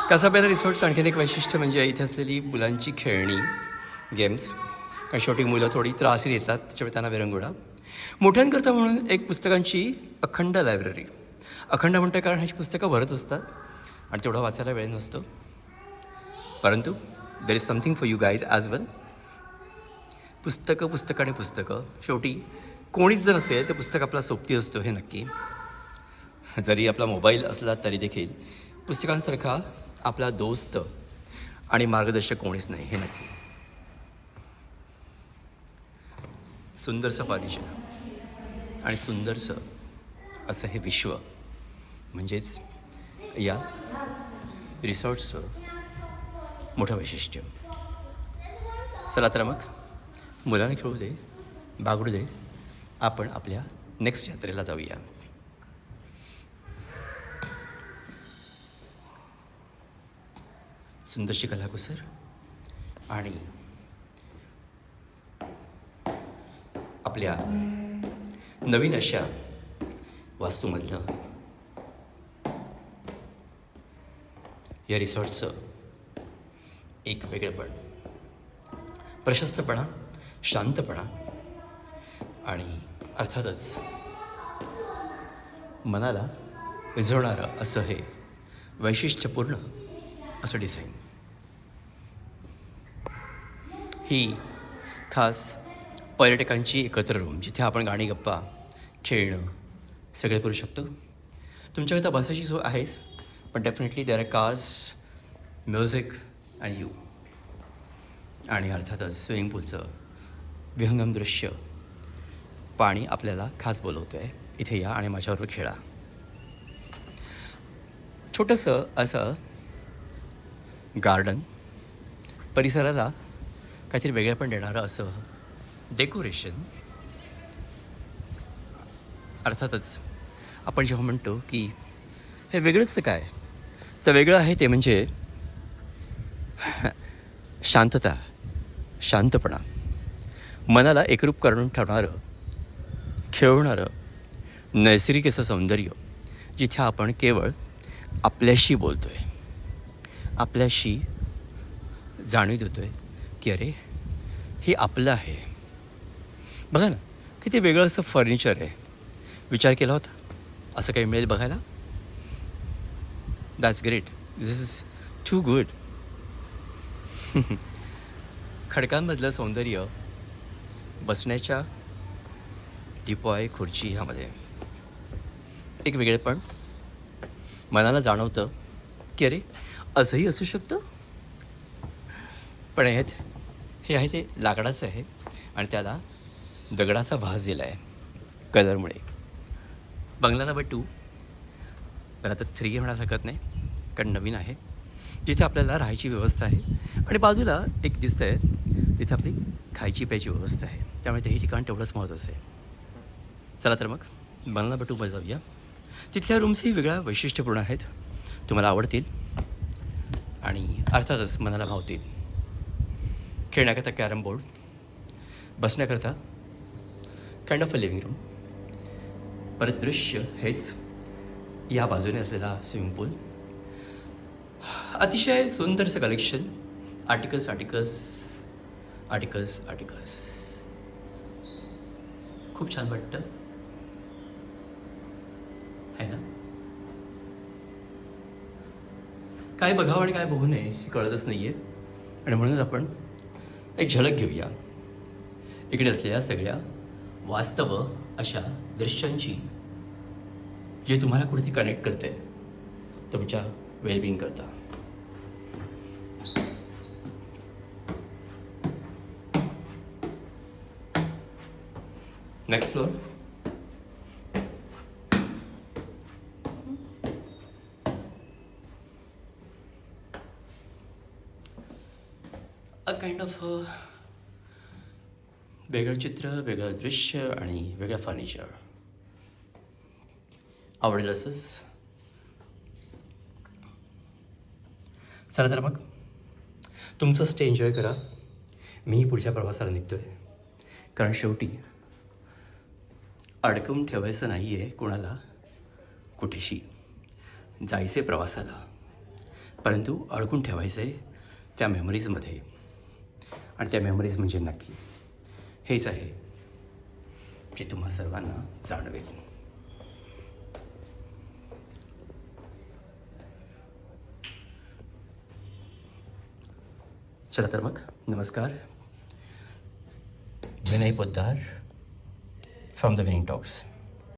कासापेरा रिसॉर्टचं आणखीन एक वैशिष्ट्य म्हणजे इथे असलेली मुलांची खेळणी गेम्स. कारण शेवटी मुलं थोडी त्रास देतात, त्याच्यामुळे त्यांना विरंगुळा. मोठ्यांकरता म्हणून एक पुस्तकांची अखंड लायब्ररी. अखंड म्हणते कारण ह्याची पुस्तकं भरत असतात आणि तेवढा वाचायला वेळ नसतो. परंतु there is something for you guys as well. पुस्तकं आणि पुस्तकं. शेवटी कोणीच जर असेल तर पुस्तक आपला सोबती असतो हे नक्की. जरी आपला मोबाईल असला तरी देखील पुस्तकांसारखा आपला दोस्त आणि मार्गदर्शक कोणीच नाही हे नक्की. सुंदरसं फर्निचर आणि सुंदरसं असं हे विश्व म्हणजेच या रिसॉर्टचं मोठं वैशिष्ट्य. चला तर मग मुलांना खेळू दे, बागडू दे, आपण आपल्या नेक्स्ट यात्रेला जाऊया. सुंदरशी कलाकुसर आणि आपल्या नवीन अशा वास्तूमधलं या रिसॉर्टचं एक वेगळेपण, प्रशस्तपणा, शांतपणा आणि अर्थातच मनाला रिझवणारं असं हे वैशिष्ट्यपूर्ण असं डिझाईन. ही खास पर्यटकांची एकत्र रूम जिथे आपण गाणी, गप्पा, खेळणं सगळे करू शकतो. तुमच्याकडे बसायची सोय आहेच, पण definitely there are cars, music and you. आणि अर्थातच स्विमिंग पूलचं विहंगम दृश्य. पाणी आपल्याला खास बोलवतं आहे, इथे या आणि माझ्याबरोबर खेळा. छोटंसं असं गार्डन, परिसराला काहीतरी वेगळेपण देणारं असं डेकोरेशन. अर्थातच आपण जेव्हा म्हणतो की हे वेगळंच काय, तर वेगळं आहे ते म्हणजे शांतता, शांतपणा, मनाला एकरूप करून ठेवणारं, खेळवणारं नैसर्गिक असं सौंदर्य, जिथे आपण केवळ आपल्याशी बोलतो आहे, आपल्याशी जाणीव देतो आहे की अरे हे आपलं आहे. बघा ना किती वेगळं असं फर्निचर आहे. विचार केला होता असं काही मिळेल बघायला? That's great. This is too good. खडकांमधलं सौंदर्य, बसण्याच्या टिपॉय खुर्ची ह्यामध्ये एक वेगळेपण मनाला जाणवतं की अरे असंही असू शकतं. पण हे आहे ते लाकडाचं आहे आणि त्याला दगडाचा भास दिला आहे कलरमुळे. बंगला नंबर 2, पण आता 3 म्हणायला हरकत नाही कारण नवीन आहे, जिथे आपल्याला राहायची व्यवस्था आहे आणि बाजूला एक दिसतं आहे तिथे आपली खायची प्यायची व्यवस्था आहे. त्यामुळे तेही ठिकाण तेवढंच महत्त्वाचं आहे. चला तर मग बंगला नंबर 2 मध्ये जाऊया. तिथल्या रूम्सही वेगळ्या वैशिष्ट्यपूर्ण आहेत, तुम्हाला आवडतील आणि अर्थातच मनाला भावतील. खेळण्याकरता कॅरम बोर्ड, बसण्याकरता kind of a living room. परत दृश्य हेच या बाजूने असलेला स्विमिंग पूल. अतिशय सुंदरचं collection. Articles articles articles articles. खूप छान वाटतं है ना? काय बघावं आणि काय बघू नये हे कळतच नाही आहे आणि म्हणूनच आपण एक झलक घेऊया इकडे असलेल्या सगळ्या वास्तव अशा दृश्यांची, जे तुम्हाला कुठेतरी कनेक्ट करते तुमच्या वेलबिंग करता. Next floor. A kind of वेगळं चित्र, वेगळं दृश्य आणि वेगळं फर्निचर. आवडेल असंच. चला तर मग तुमचं स्टे एन्जॉय करा. मीही पुढच्या प्रवासाला निघतो आहे, कारण शेवटी अडकवून ठेवायचं नाही आहे कोणाला कुठेशी. जायचे प्रवासाला, परंतु अडकून ठेवायचं आहे त्या मेमरीजमध्ये. आणि त्या मेमरीज म्हणजे नक्की हेच आहे जे तुम्हा सर्वांना जाणवेल. चला तर मग, नमस्कार. Vinay Poddar from the winning talks.